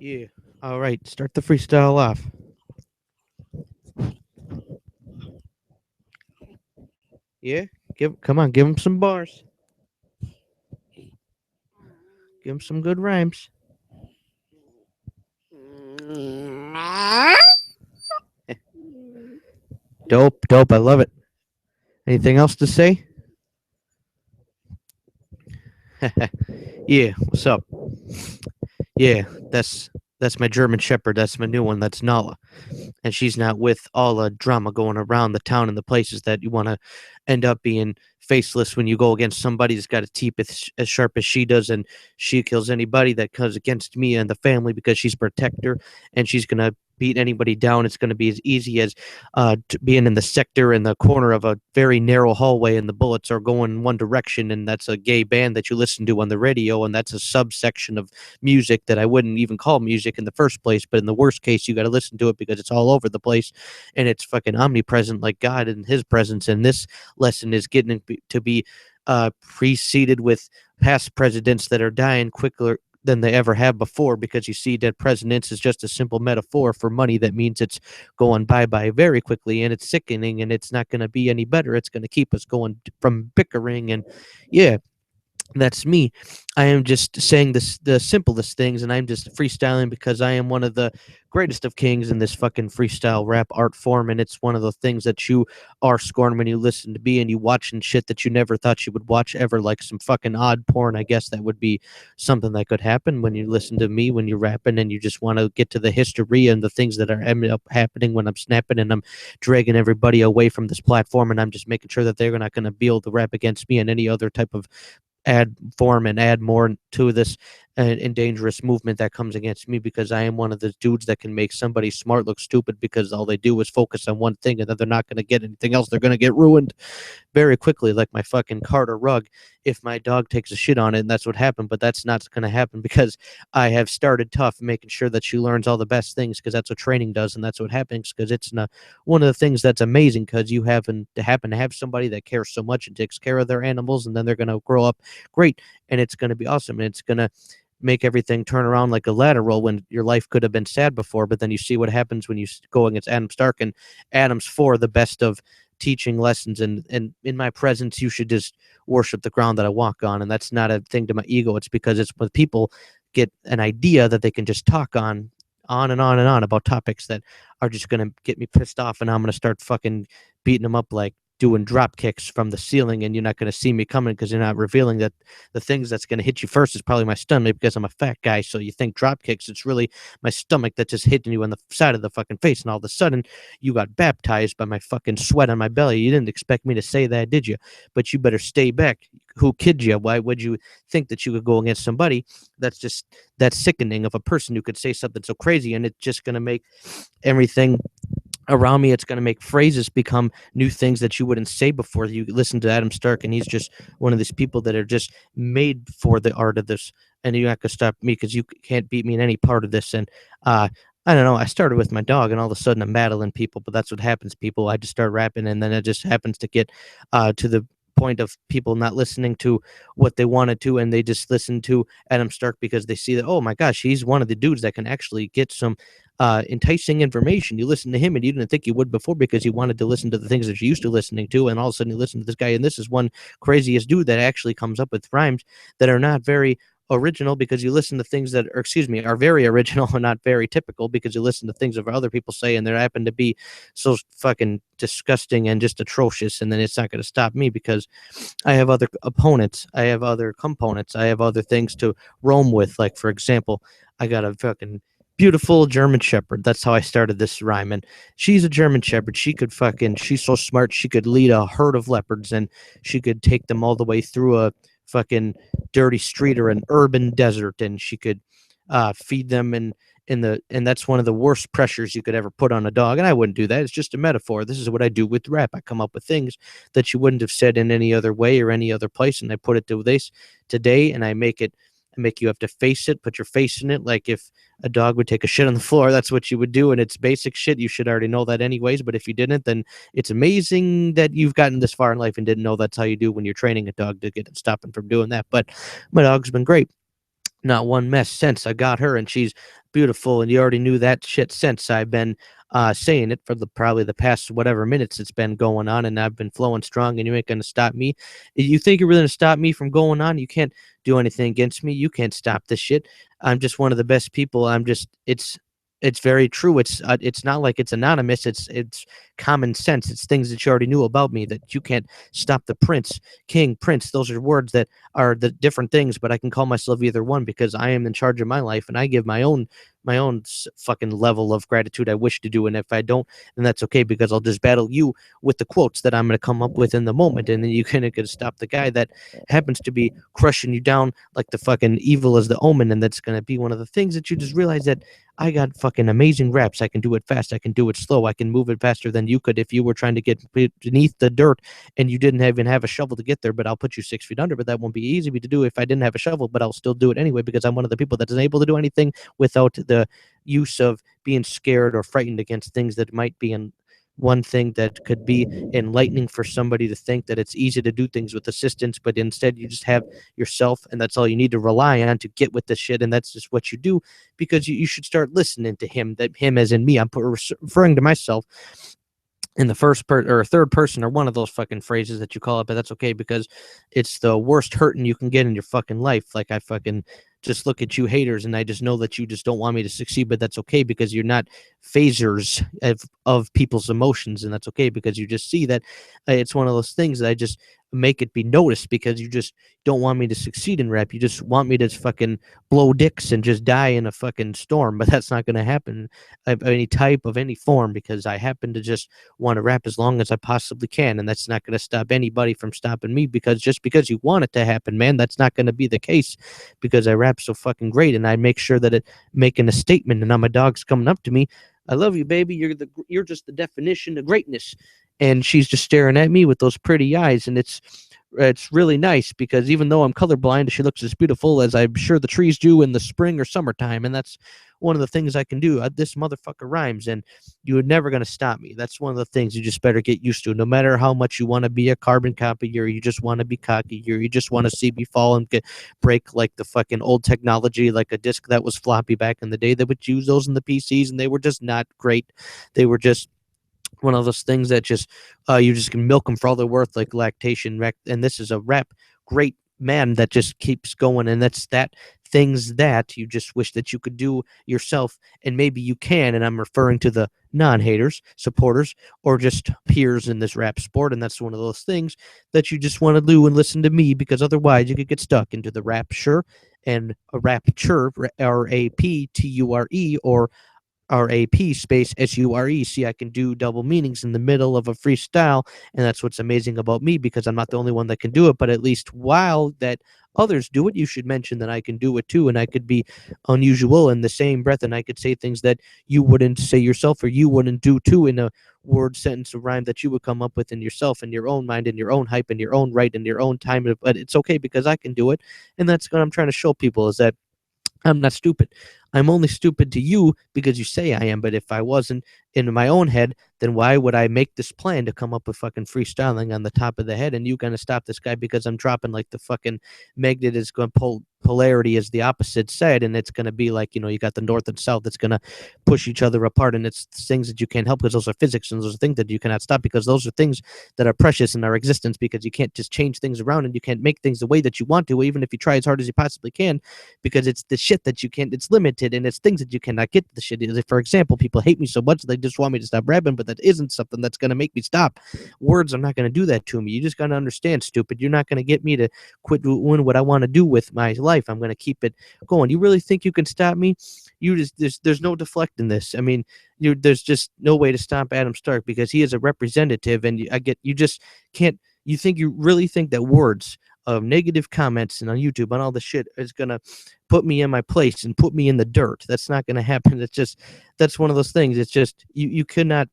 Yeah. All right. Start the freestyle off. Yeah. Come on. Give him some bars. Give him some good rhymes. Dope. Dope. I love it. Anything else to say? Yeah. What's up? Yeah. That's my German Shepherd. That's my new one. That's Nala. And she's not with all the drama going around the town and the places that you want to end up being faceless when you go against somebody that's got a teeth as sharp as she does, and she kills anybody that comes against me and the family because she's a protector, and she's gonna beat anybody down. It's going to be as easy as being in the sector in the corner of a very narrow hallway and the bullets are going one direction, and that's a gay band that you listen to on the radio, and that's a subsection of music that I wouldn't even call music in the first place, but in the worst case you got to listen to it because it's all over the place and it's fucking omnipresent like God and his presence. And this lesson is getting to be preceded with past presidents that are dying quicker than they ever have before, because you see dead presidents is just a simple metaphor for money that means it's going bye-bye very quickly, and it's sickening, and it's not going to be any better. It's going to keep us going from bickering. And yeah, that's me. I am just saying the simplest things, and I'm just freestyling because I am one of the greatest of kings in this fucking freestyle rap art form, and it's one of the things that you are scorn when you listen to me and you watching shit that you never thought you would watch ever, like some fucking odd porn. I guess that would be something that could happen when you listen to me when you're rapping and you just want to get to the history and the things that are ended up happening when I'm snapping and I'm dragging everybody away from this platform, and I'm just making sure that they're not going to be able to rap against me and any other type of add form and add more to this and dangerous movement that comes against me, because I am one of the dudes that can make somebody smart look stupid because all they do is focus on one thing and then they're not going to get anything else. They're going to get ruined very quickly, like my fucking Carter rug. If my dog takes a shit on it, and that's what happened, but that's not going to happen because I have started tough, making sure that she learns all the best things, because that's what training does, and that's what happens. Because it's not one of the things that's amazing, because you happen to have somebody that cares so much and takes care of their animals, and then they're going to grow up great, and it's going to be awesome, and it's going to make everything turn around like a ladder roll when your life could have been sad before. But then you see what happens when you go against Adam Stark, and Adam's for the best of teaching lessons, and in my presence you should just worship the ground that I walk on. And that's not a thing to my ego, it's because it's when people get an idea that they can just talk on and on and on about topics that are just going to get me pissed off, and I'm going to start fucking beating them up like doing drop kicks from the ceiling, and you're not going to see me coming because you're not revealing that the things that's going to hit you first is probably my stomach, because I'm a fat guy. So you think drop kicks, it's really my stomach that's just hitting you on the side of the fucking face, and all of a sudden you got baptized by my fucking sweat on my belly. You didn't expect me to say that, did you? But you better stay back. Who kid you? Why would you think that you could go against somebody that's sickening of a person who could say something so crazy, and it's just going to make everything around me, it's going to make phrases become new things that you wouldn't say before. You listen to Adam Stark, and he's just one of these people that are just made for the art of this, and you're not going to stop me because you can't beat me in any part of this. And I don't know, I started with my dog, and all of a sudden I'm battling people, but that's what happens, people. I just start rapping, and then it just happens to get to the point of people not listening to what they wanted to, and they just listen to Adam Stark because they see that, oh my gosh, he's one of the dudes that can actually get some enticing information. You listen to him and you didn't think you would before because you wanted to listen to the things that you're used to listening to, and all of a sudden you listen to this guy, and this is one craziest dude that actually comes up with rhymes that are not very original, because you listen to things that are, excuse me, are very original and not very typical, because you listen to things that other people say and they happen to be so fucking disgusting and just atrocious. And then it's not going to stop me because I have other opponents, I have other components, I have other things to roam with. Like, for example, I got a fucking beautiful German Shepherd. That's how I started this rhyme. And she's a German Shepherd. She's so smart. She could lead a herd of leopards, and she could take them all the way through a fucking dirty street or an urban desert, and she could feed them and that's one of the worst pressures you could ever put on a dog. And I wouldn't do that. It's just a metaphor. This is what I do with rap. I come up with things that you wouldn't have said in any other way or any other place, and I put it to this today, and I make you have to face it, put your face in it. Like if a dog would take a shit on the floor, that's what you would do. And it's basic shit. You should already know that anyways. But if you didn't, then it's amazing that you've gotten this far in life and didn't know that's how you do when you're training a dog to get it stopping from doing that. But my dog's been great. not one mess since I got her, and she's beautiful. And you already knew that shit since I've been saying it for the probably the past whatever minutes it's been going on, and I've been flowing strong. And you ain't gonna stop me. You think you're really gonna stop me from going on? You can't do anything against me. You can't stop this shit. I'm just one of the best people. I'm just it's very true. It's not like it's anonymous. It's common sense. It's things that you already knew about me that you can't stop the prince, king, prince. Those are words that are the different things, but I can call myself either one because I am in charge of my life and I give my own fucking level of gratitude I wish to do. And if I don't, then that's okay because I'll just battle you with the quotes that I'm going to come up with in the moment. And then you kind of could stop the guy that happens to be crushing you down like the fucking evil as the omen. And that's going to be one of the things that you just realize that I got fucking amazing raps. I can do it fast. I can do it slow. I can move it faster than you could if you were trying to get beneath the dirt and you didn't even have a shovel to get there. But I'll put you 6 feet under. But that won't be easy to do if I didn't have a shovel. But I'll still do it anyway because I'm one of the people that isn't able to do anything without the use of being scared or frightened against things that might be in one thing that could be enlightening for somebody to think that it's easy to do things with assistance, but instead you just have yourself and that's all you need to rely on to get with the shit. And that's just what you do because you should start listening to him, that him as in me. I'm referring to myself in the or third person or one of those fucking phrases that you call it, but that's okay because it's the worst hurting you can get in your fucking life. Like I fucking just look at you haters and I just know that you just don't want me to succeed, but that's okay because you're not phasers of people's emotions. And that's okay because you just see that it's one of those things that I just make it be noticed because you just don't want me to succeed in rap. You just want me to fucking blow dicks and just die in a fucking storm, but that's not going to happen of any type of any form because I happen to just want to rap as long as I possibly can. And that's not going to stop anybody from stopping me because just because you want it to happen, man, that's not going to be the case because I rap so fucking great and I make sure that it making a statement. And now my dog's coming up to me. I love you, baby. You're just the definition of greatness. And she's just staring at me with those pretty eyes. And it's really nice because even though I'm colorblind, she looks as beautiful as I'm sure the trees do in the spring or summertime. And that's one of the things I can do. This motherfucker rhymes, and you're never going to stop me. That's one of the things you just better get used to. No matter how much you want to be a carbon copy, or you just want to be cocky, or you just want to see me fall and break like the fucking old technology, like a disc that was floppy back in the day. They would use those in the PCs, and they were just not great. They were just one of those things that just you just can milk them for all they're worth, like lactation. And this is a rap great man that just keeps going, and that's that things that you just wish that you could do yourself, and maybe you can. And I'm referring to the non-haters, supporters, or just peers in this rap sport. And that's one of those things that you just want to do and listen to me because otherwise you could get stuck into the rapture and a rapture, rapture, or RAP space SURE. See, I can do double meanings in the middle of a freestyle, and that's what's amazing about me because I'm not the only one that can do it. But at least while that others do it, you should mention that I can do it too, and I could be unusual in the same breath, and I could say things that you wouldn't say yourself or you wouldn't do too in a word, sentence, or rhyme that you would come up with in yourself, in your own mind, in your own hype, in your own right, in your own time. But it's okay because I can do it, and that's what I'm trying to show people is that I'm not stupid. I'm only stupid to you because you say I am. But if I wasn't in my own head, then why would I make this plan to come up with fucking freestyling on the top of the head? And you gonna stop this guy because I'm dropping like the fucking magnet is going to pull polarity is the opposite side, and it's gonna be like you got the north and south that's gonna push each other apart, and it's things that you can't help because those are physics and those are things that you cannot stop because those are things that are precious in our existence because you can't just change things around and you can't make things the way that you want to even if you try as hard as you possibly can because it's the shit that you can't. It's limited and it's things that you cannot get. The shit. For example, people hate me so much they just want me to stop rapping, but that isn't something that's gonna make me stop. Words are not gonna do that to me. You just gotta understand, stupid. You're not gonna get me to quit doing what I want to do with my life. I'm gonna keep it going. You really think you can stop me? You just there's no deflecting this. I mean, there's just no way to stop Adam Stark because he is a representative, and you just can't. You really think that words of negative comments and on YouTube and all the shit is gonna put me in my place and put me in the dirt? That's not gonna happen. It's just that's one of those things. It's just you could not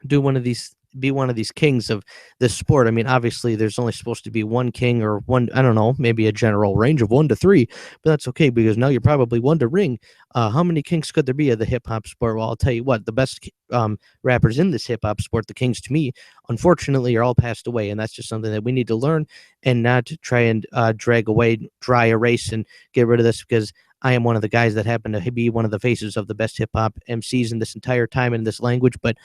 do one of these be one of these kings of this sport. I mean, obviously, there's only supposed to be one king or one, I don't know, maybe a general range of 1 to 3, but that's okay because now you're probably one to ring. How many kings could there be of the hip hop sport? Well, I'll tell you what, the best rappers in this hip hop sport, the kings to me, unfortunately, are all passed away. And that's just something that we need to learn and not try and drag away, dry erase, and get rid of this because I am one of the guys that happen to be one of the faces of the best hip hop MCs in this entire time in this language. But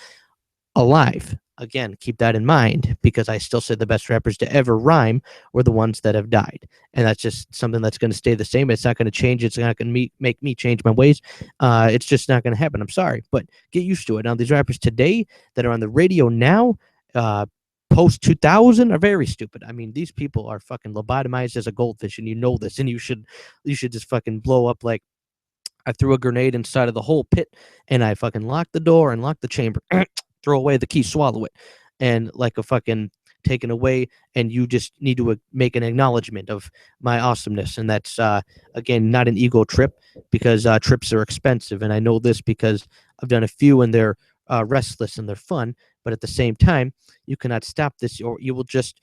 alive. Again, keep that in mind because I still say the best rappers to ever rhyme were the ones that have died. And that's just something that's going to stay the same. It's not going to change. It's not going to make me change my ways. It's just not going to happen. I'm sorry, but get used to it. Now, these rappers today that are on the radio now, uh, post 2000 are very stupid. I mean, these people are fucking lobotomized as a goldfish, and you know this, and you should just fucking blow up like I threw a grenade inside of the whole pit, and I fucking locked the door and locked the chamber. Throw away the key, swallow it, and like a fucking taken away. And you just need to make an acknowledgement of my awesomeness, and that's again not an ego trip because trips are expensive, and I know this because I've done a few, and they're restless and they're fun. But at the same time, you cannot stop this, or you will just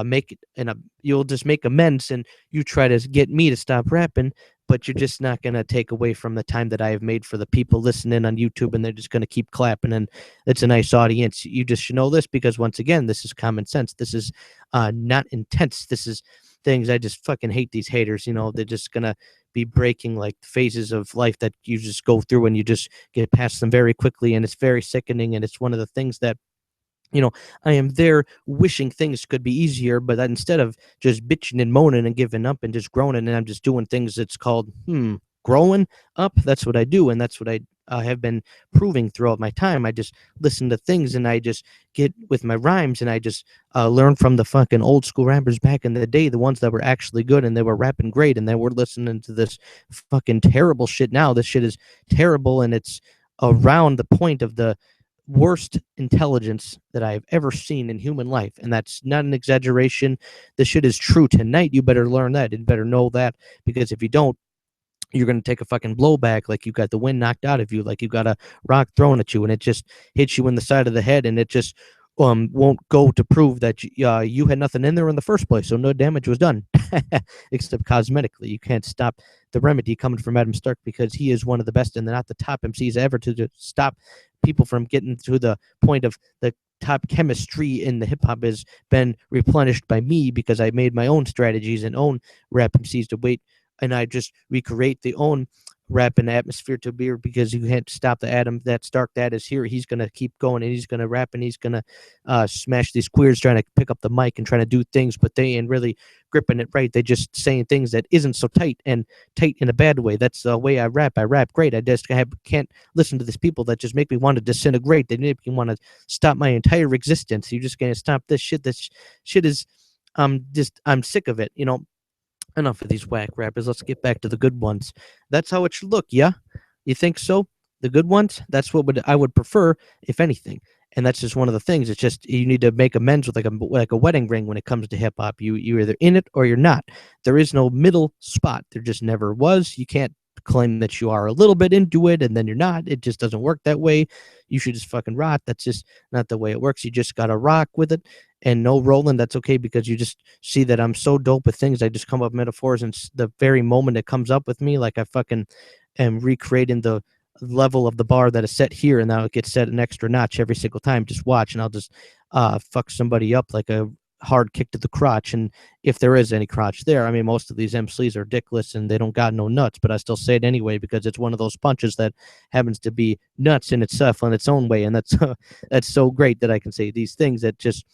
make it, and you'll just make amends, and you try to get me to stop rapping, but you're just not going to take away from the time that I have made for the people listening on YouTube, and they're just going to keep clapping, and it's a nice audience. You just should know this because, once again, this is common sense. This is not intense. This is things I just fucking hate these haters. They're just going to be breaking like phases of life that you just go through and you just get past them very quickly, and it's very sickening, and it's one of the things that I am there wishing things could be easier, but instead of just bitching and moaning and giving up and just groaning, and I'm just doing things that's called growing up. That's what I do, and that's what I have been proving throughout my time. I just listen to things, and I just get with my rhymes, and I just learn from the fucking old school rappers back in the day, the ones that were actually good and they were rapping great, and then we're listening to this fucking terrible shit now. This shit is terrible, and it's around the point of the worst intelligence that I've ever seen in human life. And that's not an exaggeration. This shit is true tonight. You better learn that. You better know that, because if you don't, you're going to take a fucking blowback like you got the wind knocked out of you, like you got a rock thrown at you, and it just hits you in the side of the head, and it just won't go to prove that you had nothing in there in the first place, so no damage was done, except cosmetically. You can't stop the remedy coming from Adam Stark because he is one of the best and not the top MCs ever to stop people from getting to the point of the top chemistry in the hip hop has been replenished by me because I made my own strategies and own rap MCs to wait, and I just recreate the own rap and atmosphere to beer because you can't stop the Adam that Stark that is here. He's gonna keep going, and he's gonna rap, and he's gonna smash these queers trying to pick up the mic and trying to do things, but they ain't really gripping it right. They just saying things that isn't so tight, and tight in a bad way. That's the way I rap. I rap great. I just can't listen to these people that just make me want to disintegrate. They make me want to stop my entire existence. You just can't stop this shit. This shit is I'm sick of it. Enough of these whack rappers. Let's get back to the good ones. That's how it should look. Yeah, you think so? The good ones. That's what I would prefer, if anything. And that's just one of the things. It's just you need to make amends with like a wedding ring when it comes to hip hop. You're either in it or you're not. There is no middle spot. There just never was. You can't claim that you are a little bit into it and then you're not. It just doesn't work that way. You should just fucking rot. That's just not the way it works. You just gotta rock with it and no rolling. That's okay because you just see that I'm so dope with things. I just come up with metaphors, and the very moment it comes up with me, like I fucking am recreating the level of the bar that is set here, and now it gets set an extra notch every single time. Just watch, and I'll just fuck somebody up like a hard kick to the crotch. And if there is any crotch there, I mean, most of these MCs are dickless and they don't got no nuts, but I still say it anyway because it's one of those punches that happens to be nuts in itself in its own way. And that's that's so great that I can say these things that just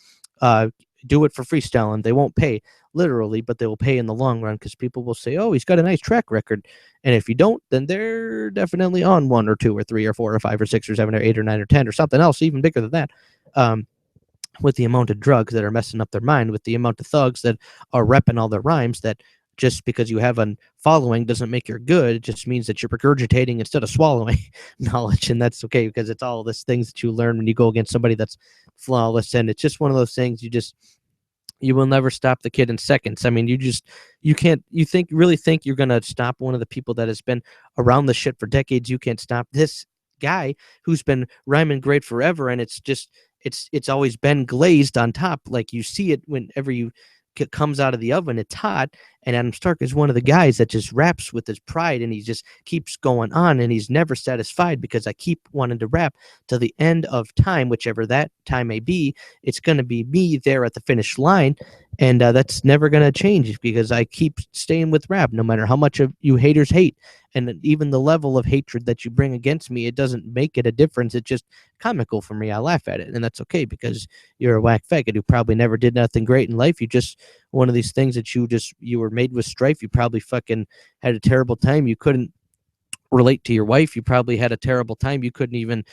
do it for freestyle, and they won't pay literally, but they will pay in the long run because people will say, oh, he's got a nice track record. And if you don't, then they're definitely on 1 or 2 or 3 or 4 or 5 or 6 or 7 or 8 or 9 or 10 or something else even bigger than that. With the amount of drugs that are messing up their mind, with the amount of thugs that are repping all their rhymes, that just because you have a following doesn't make you good. It just means that you're regurgitating instead of swallowing knowledge. And that's okay because it's all these things that you learn when you go against somebody that's flawless. And it's just one of those things you will never stop the kid in seconds. I mean, you can't, really think you're going to stop one of the people that has been around the shit for decades. You can't stop this guy who's been rhyming great forever. And it's just, it's always been glazed on top, like you see it whenever you it comes out of the oven, it's hot. And Adam Stark is one of the guys that just raps with his pride, and he just keeps going on, and he's never satisfied because I keep wanting to rap to the end of time, whichever that time may be. It's going to be me there at the finish line, and that's never going to change because I keep staying with rap, no matter how much of you haters hate, and even the level of hatred that you bring against me. It doesn't make it a difference. It's just comical for me. I laugh at it, and that's okay because you're a whack faggot who probably never did nothing great in life. You just one of these things that you were made with strife. You probably fucking had a terrible time. You couldn't relate to your wife. You probably had a terrible time. You couldn't even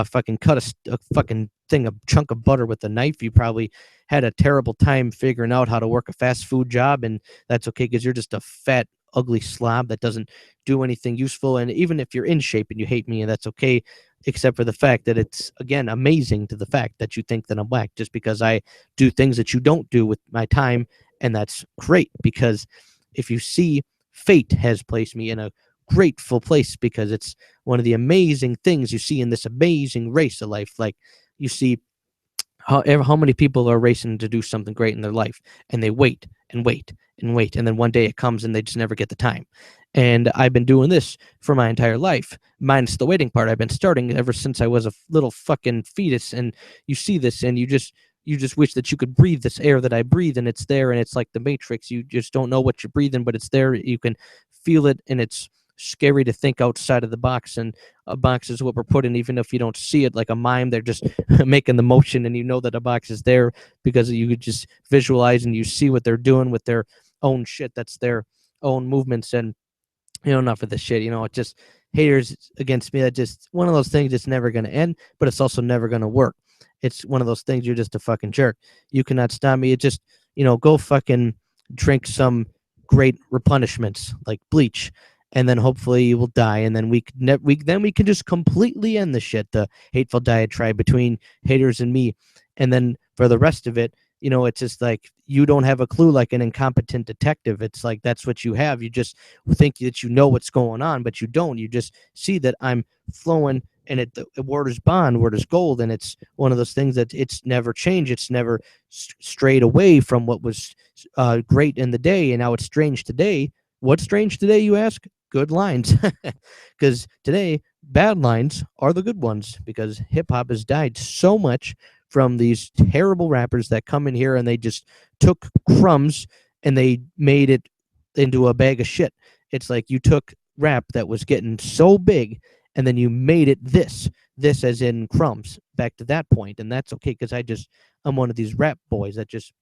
fucking cut a fucking thing, a chunk of butter with a knife. You probably had a terrible time figuring out how to work a fast food job, and that's okay because you're just a fat, ugly slob that doesn't do anything useful. And even if you're in shape and you hate me, and that's okay, except for the fact that it's again amazing to the fact that you think that I'm whack just because I do things that you don't do with my time, and that's great because if you see, fate has placed me in a grateful place because it's one of the amazing things you see in this amazing race of life. Like you see how many people are racing to do something great in their life, and they wait and wait and wait, and then one day it comes and they just never get the time. And I've been doing this for my entire life, minus the waiting part. I've been starting ever since I was a little fucking fetus, and you see this and you just wish that you could breathe this air that I breathe, and it's there, and it's like the Matrix. You just don't know what you're breathing, but it's there. You can feel it, and it's scary to think outside of the box. And a box is what we're put in, even if you don't see it like a mime. They're just making the motion, and you know that a box is there because you could just visualize and you see what they're doing with their own shit. That's their own movements. And enough of this shit. It just haters against me. That just one of those things that's never going to end, but it's also never going to work. It's one of those things. You're just a fucking jerk. You cannot stop me. It just, go fucking drink some great replenishments like bleach, and then hopefully you will die, and then we can just completely end the shit, the hateful diatribe between haters and me, and then for the rest of it, it's just like you don't have a clue, like an incompetent detective. It's like that's what you have. You just think that you know what's going on, but you don't. You just see that I'm flowing, and the word is bond, word is gold, and it's one of those things that it's never changed. It's never strayed away from what was great in the day, and now it's strange today. What's strange today, you ask? Good lines, because today bad lines are the good ones because hip hop has died so much from these terrible rappers that come in here and they just took crumbs and they made it into a bag of shit. It's like you took rap that was getting so big and then you made it this as in crumbs back to that point. And that's okay because I'm one of these rap boys that just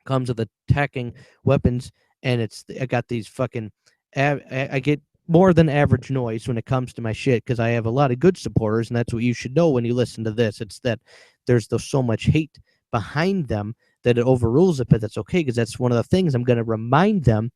comes with attacking weapons, and I got these fucking I get more than average noise when it comes to my shit because I have a lot of good supporters, and that's what you should know when you listen to this. It's that there's so much hate behind them that it overrules it, but that's okay because that's one of the things I'm going to remind them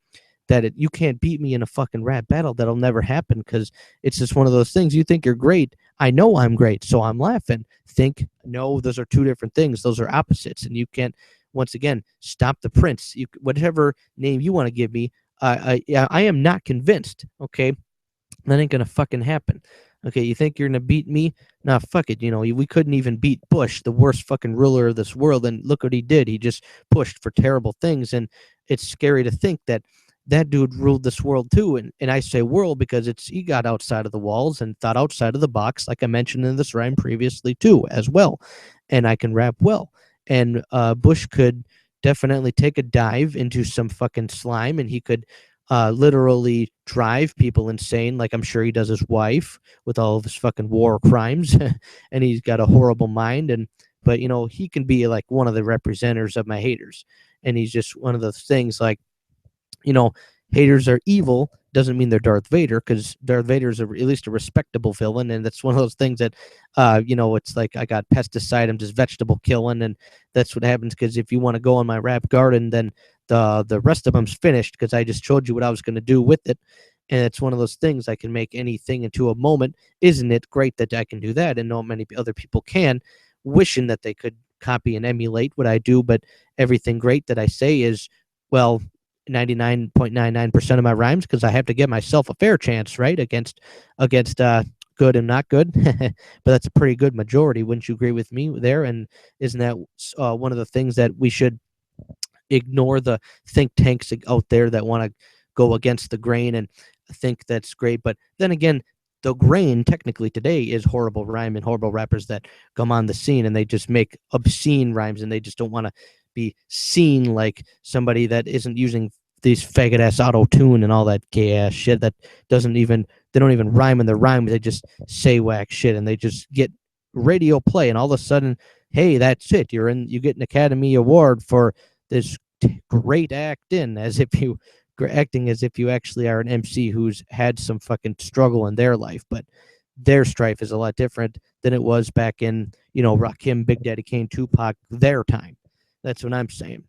that you can't beat me in a fucking rap battle. That'll never happen because it's just one of those things. You think you're great. I know I'm great, so I'm laughing. Think, no, those are two different things. Those are opposites, and you can't, once again, stop the prince. Whatever name you want to give me, I am not convinced, okay? That ain't gonna fucking happen. Okay, you think you're gonna beat me? Nah, fuck it. We couldn't even beat Bush, the worst fucking ruler of this world, and look what he did. He just pushed for terrible things, and it's scary to think that that dude ruled this world too. And I say world because he got outside of the walls and thought outside of the box, like I mentioned in this rhyme previously too, as well. And I can rap well. And Bush could definitely take a dive into some fucking slime, and he could literally drive people insane, like I'm sure he does his wife with all of his fucking war crimes, and he's got a horrible mind. But he can be like one of the representatives of my haters, and he's just one of those things like, you know, haters are evil doesn't mean they're Darth Vader, because Darth Vader is at least a respectable villain, and that's one of those things that, it's like I got pesticide, I'm just vegetable killing, and that's what happens. Because if you want to go on my rap garden, then the rest of them's finished, because I just showed you what I was going to do with it, and it's one of those things. I can make anything into a moment. Isn't it great that I can do that, and not many other people can? Wishing that they could copy and emulate what I do, but everything great that I say is, well, 99.99% of my rhymes, because I have to give myself a fair chance, right? Against good and not good, but that's a pretty good majority. Wouldn't you agree with me there? And isn't that one of the things that we should ignore, the think tanks out there that want to go against the grain and think that's great? But then again, the grain technically today is horrible rhyme and horrible rappers that come on the scene and they just make obscene rhymes and they just don't want to be seen like somebody that isn't using these faggot ass auto tune and all that gay ass shit that doesn't even, they don't even rhyme in their rhymes. They just say whack shit and they just get radio play and all of a sudden, hey, that's it. You get an Academy Award for this great acting, as if you acting as if you actually are an MC who's had some fucking struggle in their life. But their strife is a lot different than it was back in, Rakim, Big Daddy Kane, Tupac, their time. That's what I'm saying.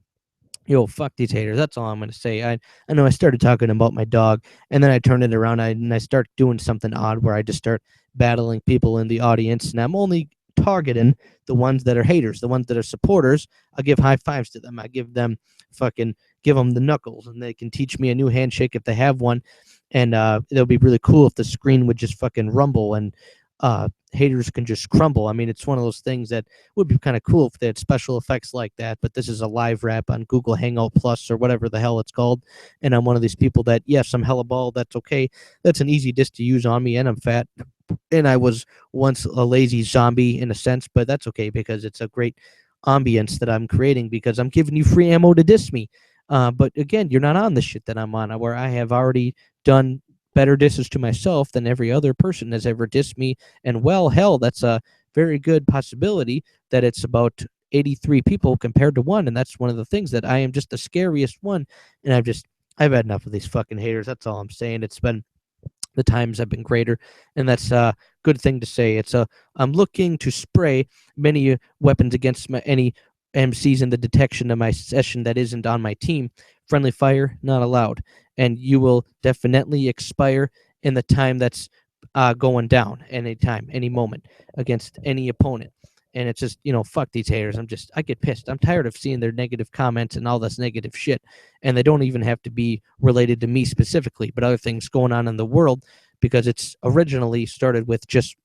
Yo, fuck these haters. That's all I'm gonna say. I know I started talking about my dog, and then I turned it around. And I start doing something odd where I just start battling people in the audience, and I'm only targeting the ones that are haters, the ones that are supporters. I give high fives to them. I give them fucking give them the knuckles, and they can teach me a new handshake if they have one. And it'll be really cool if the screen would just fucking rumble and haters can just crumble. I mean, it's one of those things that would be kind of cool if they had special effects like that. But this is a live rap on Google Hangout Plus or whatever the hell it's called. And I'm one of these people that, yes, I'm hella bald. That's okay. That's an easy diss to use on me, and I'm fat. And I was once a lazy zombie in a sense, but that's okay because it's a great ambience that I'm creating because I'm giving you free ammo to diss me. But again, you're not on the shit that I'm on, where I have already done better disses to myself than every other person has ever dissed me. And well, hell, that's a very good possibility that it's about 83 people compared to one. And that's one of the things that I am just the scariest one. And I've had enough of these fucking haters. That's all I'm saying. It's been, the times have been greater, and that's a good thing to say. I'm looking to spray many weapons against any MCs in the detection of my session that isn't on my team. Friendly fire not allowed, and you will definitely expire in the time that's going down, anytime, any moment, against any opponent. And it's just, fuck these haters. I get pissed. I'm tired of seeing their negative comments and all this negative shit. And they don't even have to be related to me specifically, but other things going on in the world, because it's originally started with just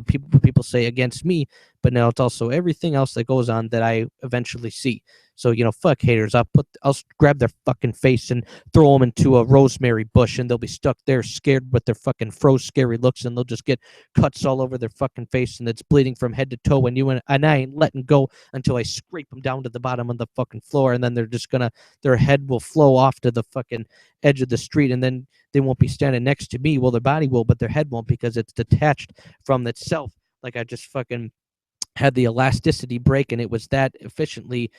people say against me, but now it's also everything else that goes on that I eventually see. So, fuck haters. I'll grab their fucking face and throw them into a rosemary bush, and they'll be stuck there scared with their fucking froze scary looks, and they'll just get cuts all over their fucking face, and it's bleeding from head to toe, and I ain't letting go until I scrape them down to the bottom of the fucking floor, and then their head will flow off to the fucking edge of the street, and then they won't be standing next to me. Well, their body will, but their head won't, because it's detached from itself. Like I just fucking had the elasticity break, and it was that efficiently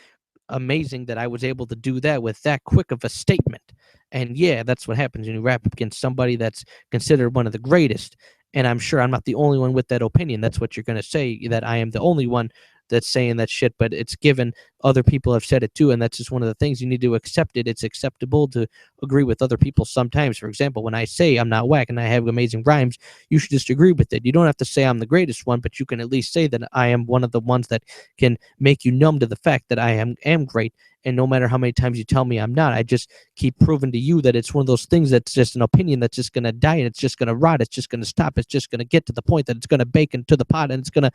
amazing that I was able to do that with that quick of a statement. And yeah, that's what happens when you rap against somebody that's considered one of the greatest. And I'm sure I'm not the only one with that opinion. That's what you're going to say, that I am the only one that's saying that shit, but it's given. Other people have said it too, and that's just one of the things. You need to accept it. It's acceptable to agree with other people sometimes. For example, when I say I'm not whack and I have amazing rhymes, you should just agree with it. You don't have to say I'm the greatest one, but you can at least say that I am one of the ones that can make you numb to the fact that I am great. And no matter how many times you tell me I'm not, I just keep proving to you that it's one of those things that's just an opinion that's just going to die, and it's just going to rot. It's just going to stop. It's just going to get to the point that it's going to bake into the pot, and it's going to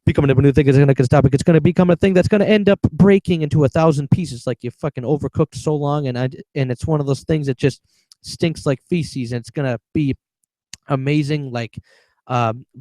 become a new thing. It's going to stop. It's going to become a thing that's going to end up breaking into 1,000 pieces, like you fucking overcooked so long. And it's one of those things that just stinks like feces, and it's going to be amazing, like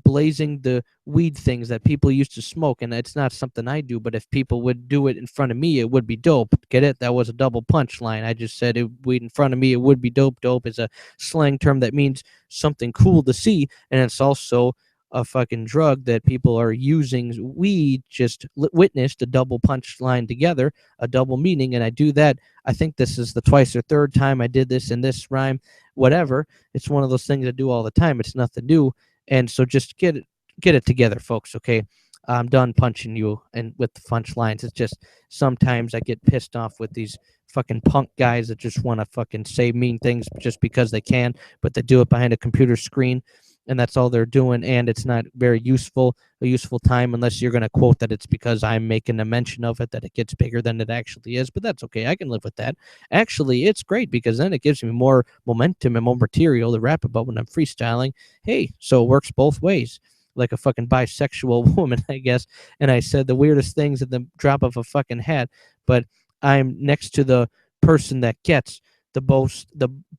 blazing the weed things that people used to smoke. And it's not something I do, but if people would do it in front of me, it would be dope. Get it? That was a double punchline. I just said weed in front of me, it would be dope. Dope is a slang term that means something cool to see, and it's also a fucking drug that people are using. We just witnessed a double punchline together, a double meaning. And I do that. I think this is the twice or third time I did this in this rhyme, whatever. It's one of those things I do all the time. It's nothing new. And so just get it together, folks. Okay. I'm done punching you and with the punchlines. It's just sometimes I get pissed off with these fucking punk guys that just want to fucking say mean things just because they can, but they do it behind a computer screen. and that's all they're doing, and it's not very a useful time unless you're going to quote that it's because I'm making a mention of it that it gets bigger than it actually is. But that's okay. I can live with that. Actually, it's great because then it gives me more momentum and more material to rap about when I'm freestyling. Hey, so it works both ways. Like a fucking bisexual woman, I guess. And I said the weirdest things at the drop of a fucking hat, but I'm next to the person that gets the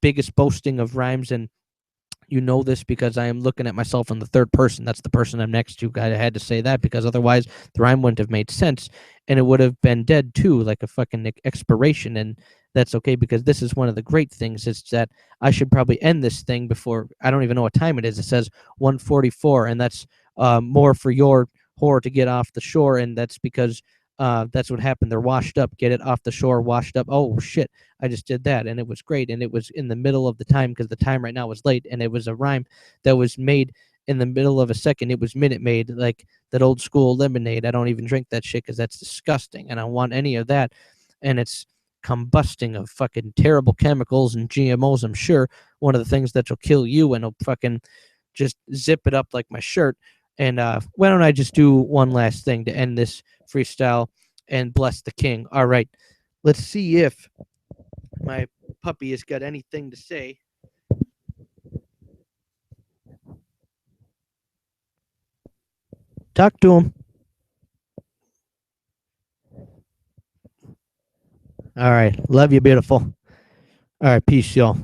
biggest boasting of rhymes. And you know this because I am looking at myself in the third person. That's the person I'm next to. I had to say that because otherwise the rhyme wouldn't have made sense, and it would have been dead too, like a fucking expiration. And that's okay because this is one of the great things. Is that I should probably end this thing before, I don't even know what time it is. It says 1:44, and that's more for your whore to get off the shore, and that's because that's what happened. They're washed up. Get it off the shore, washed up. Oh shit! I just did that, and it was great, and it was in the middle of the time because the time right now was late, and it was a rhyme that was made in the middle of a second. It was Minute Maid, like that old school lemonade. I don't even drink that shit because that's disgusting, and I don't want any of that. And it's combusting of fucking terrible chemicals and GMOs. I'm sure one of the things that'll kill you, and it'll fucking just zip it up like my shirt. And why don't I just do one last thing to end this freestyle and bless the king? All right, let's see if my puppy has got anything to say. Talk to him. All right. Love you, beautiful. All right. Peace, y'all.